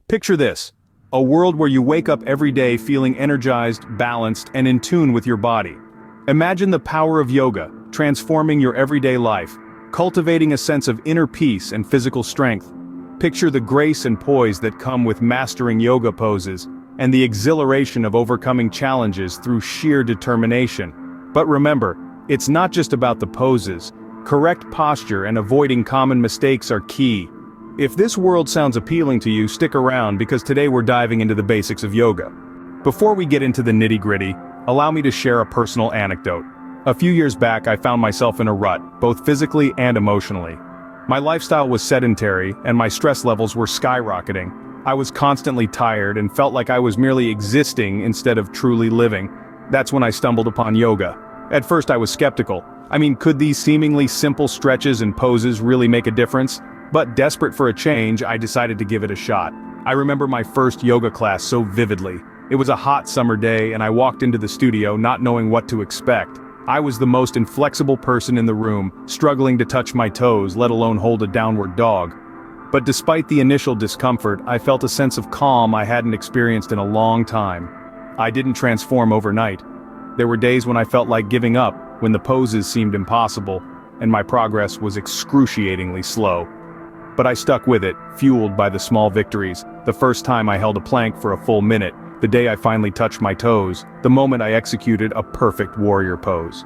Picture this: a world where you wake up every day feeling energized, balanced, and in tune with your body. Imagine the power of yoga, transforming your everyday life, cultivating a sense of inner peace and physical strength. Picture the grace and poise that come with mastering yoga poses, and the exhilaration of overcoming challenges through sheer determination. But remember, it's not just about the poses. Correct posture and avoiding common mistakes are key. If this world sounds appealing to you, stick around because today we're diving into the basics of yoga. Before we get into the nitty-gritty, allow me to share a personal anecdote. A few years back, I found myself in a rut, both physically and emotionally. My lifestyle was sedentary, and my stress levels were skyrocketing. I was constantly tired and felt like I was merely existing instead of truly living. That's when I stumbled upon yoga. At first I was skeptical. Could these seemingly simple stretches and poses really make a difference? But desperate for a change, I decided to give it a shot. I remember my first yoga class so vividly. It was a hot summer day and I walked into the studio not knowing what to expect. I was the most inflexible person in the room, struggling to touch my toes, let alone hold a downward dog. But despite the initial discomfort, I felt a sense of calm I hadn't experienced in a long time. I didn't transform overnight. There were days when I felt like giving up, when the poses seemed impossible, and my progress was excruciatingly slow. But I stuck with it, fueled by the small victories. The first time I held a plank for a full minute, the day I finally touched my toes, the moment I executed a perfect warrior pose.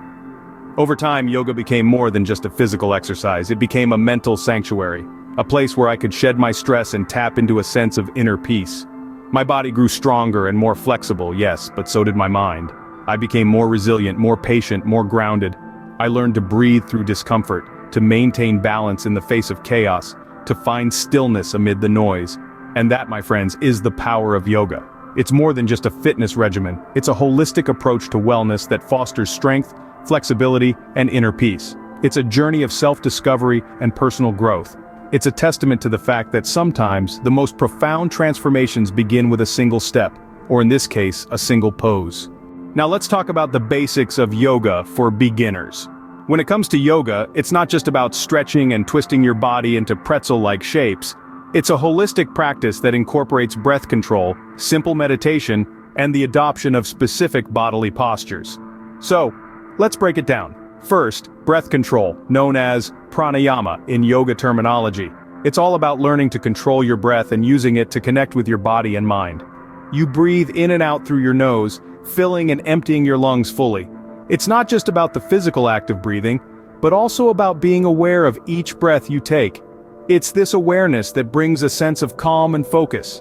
Over time, yoga became more than just a physical exercise. It became a mental sanctuary, a place where I could shed my stress and tap into a sense of inner peace. My body grew stronger and more flexible, yes, but so did my mind. I became more resilient, more patient, more grounded. I learned to breathe through discomfort, to maintain balance in the face of chaos, to find stillness amid the noise. And that, my friends, is the power of yoga. It's more than just a fitness regimen. It's a holistic approach to wellness that fosters strength, flexibility, and inner peace. It's a journey of self-discovery and personal growth. It's a testament to the fact that sometimes the most profound transformations begin with a single step, or in this case, a single pose. Now let's talk about the basics of yoga for beginners. When it comes to yoga, it's not just about stretching and twisting your body into pretzel-like shapes. It's a holistic practice that incorporates breath control, simple meditation, and the adoption of specific bodily postures. So, let's break it down. First, breath control, known as pranayama in yoga terminology. It's all about learning to control your breath and using it to connect with your body and mind. You breathe in and out through your nose, filling and emptying your lungs fully. It's not just about the physical act of breathing, but also about being aware of each breath you take. It's this awareness that brings a sense of calm and focus.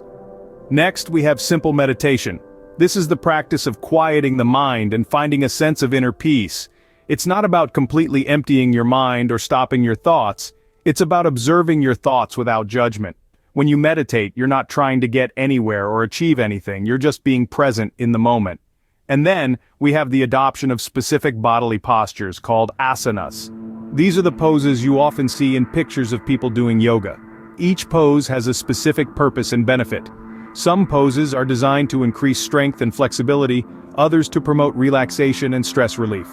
Next, we have simple meditation. This is the practice of quieting the mind and finding a sense of inner peace. It's not about completely emptying your mind or stopping your thoughts. It's about observing your thoughts without judgment. When you meditate, you're not trying to get anywhere or achieve anything, you're just being present in the moment. And then, we have the adoption of specific bodily postures called asanas. These are the poses you often see in pictures of people doing yoga. Each pose has a specific purpose and benefit. Some poses are designed to increase strength and flexibility, others to promote relaxation and stress relief.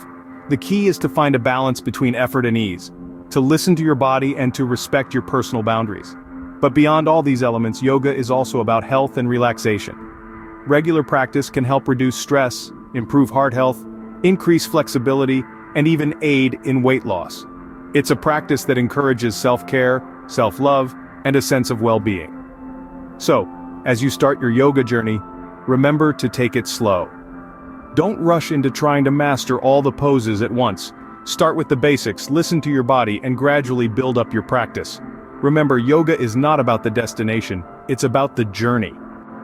The key is to find a balance between effort and ease, to listen to your body and to respect your personal boundaries. But beyond all these elements, yoga is also about health and relaxation. Regular practice can help reduce stress, improve heart health, increase flexibility, and even aid in weight loss. It's a practice that encourages self-care, self-love, and a sense of well-being. So, as you start your yoga journey, remember to take it slow. Don't rush into trying to master all the poses at once. Start with the basics, listen to your body, and gradually build up your practice. Remember, yoga is not about the destination, it's about the journey.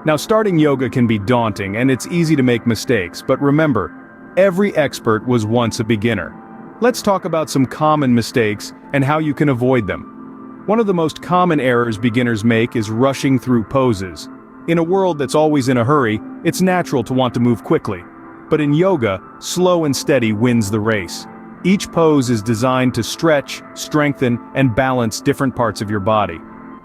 Now, starting yoga can be daunting and it's easy to make mistakes, but remember, every expert was once a beginner. Let's talk about some common mistakes and how you can avoid them. One of the most common errors beginners make is rushing through poses. In a world that's always in a hurry, it's natural to want to move quickly. But in yoga, slow and steady wins the race. Each pose is designed to stretch, strengthen, and balance different parts of your body.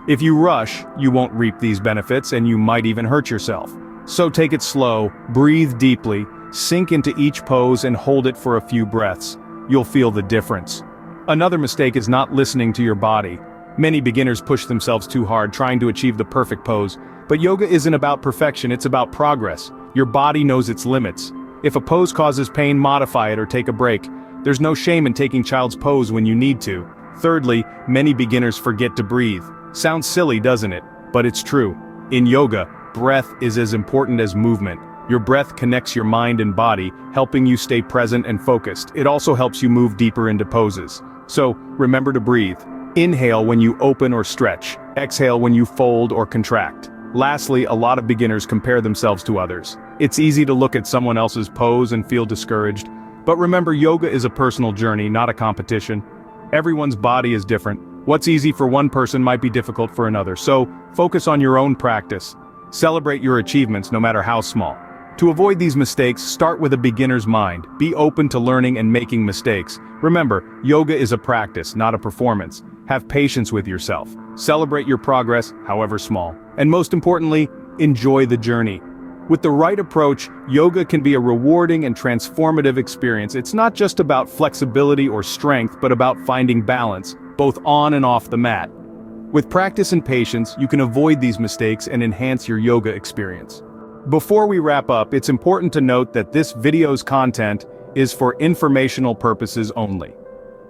If you rush, you won't reap these benefits and you might even hurt yourself. So take it slow, breathe deeply, sink into each pose and hold it for a few breaths. You'll feel the difference. Another mistake is not listening to your body. Many beginners push themselves too hard trying to achieve the perfect pose. But yoga isn't about perfection, it's about progress. Your body knows its limits. If a pose causes pain, modify it or take a break. There's no shame in taking child's pose when you need to. Thirdly, many beginners forget to breathe. Sounds silly, doesn't it? But it's true. In yoga, breath is as important as movement. Your breath connects your mind and body, helping you stay present and focused. It also helps you move deeper into poses. So, remember to breathe. Inhale when you open or stretch. Exhale when you fold or contract. Lastly, a lot of beginners compare themselves to others. It's easy to look at someone else's pose and feel discouraged. But remember, yoga is a personal journey, not a competition. Everyone's body is different. What's easy for one person might be difficult for another. So, focus on your own practice. Celebrate your achievements, no matter how small. To avoid these mistakes, start with a beginner's mind. Be open to learning and making mistakes. Remember, yoga is a practice, not a performance. Have patience with yourself. Celebrate your progress, however small. And most importantly, enjoy the journey. With the right approach, yoga can be a rewarding and transformative experience. It's not just about flexibility or strength, but about finding balance, both on and off the mat. With practice and patience, you can avoid these mistakes and enhance your yoga experience. Before we wrap up, it's important to note that this video's content is for informational purposes only.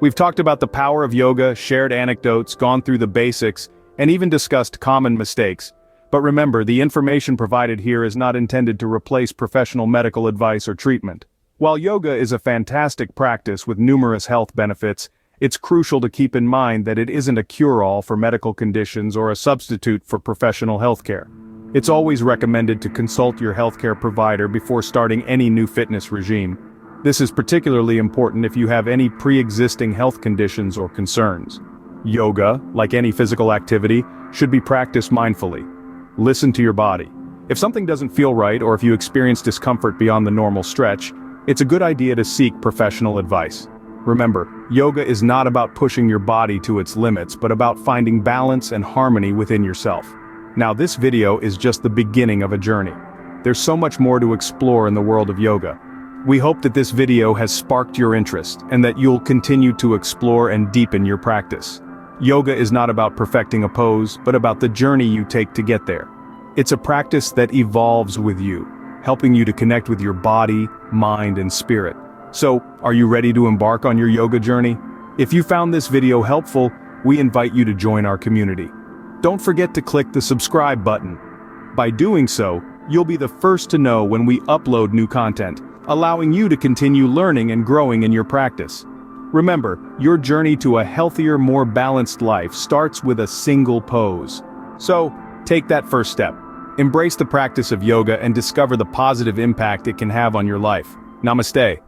We've talked about the power of yoga, shared anecdotes, gone through the basics, and even discussed common mistakes. But remember, the information provided here is not intended to replace professional medical advice or treatment. While yoga is a fantastic practice with numerous health benefits, it's crucial to keep in mind that it isn't a cure-all for medical conditions or a substitute for professional healthcare. It's always recommended to consult your healthcare provider before starting any new fitness regime. This is particularly important if you have any pre-existing health conditions or concerns. Yoga, like any physical activity, should be practiced mindfully. Listen to your body. If something doesn't feel right or if you experience discomfort beyond the normal stretch, it's a good idea to seek professional advice. Remember, yoga is not about pushing your body to its limits, but about finding balance and harmony within yourself. Now, this video is just the beginning of a journey. There's so much more to explore in the world of yoga. We hope that this video has sparked your interest and that you'll continue to explore and deepen your practice. Yoga is not about perfecting a pose, but about the journey you take to get there. It's a practice that evolves with you, helping you to connect with your body, mind, and spirit. So, are you ready to embark on your yoga journey? If you found this video helpful, we invite you to join our community. Don't forget to click the subscribe button. By doing so, you'll be the first to know when we upload new content, allowing you to continue learning and growing in your practice. Remember, your journey to a healthier, more balanced life starts with a single pose. So, take that first step. Embrace the practice of yoga and discover the positive impact it can have on your life. Namaste.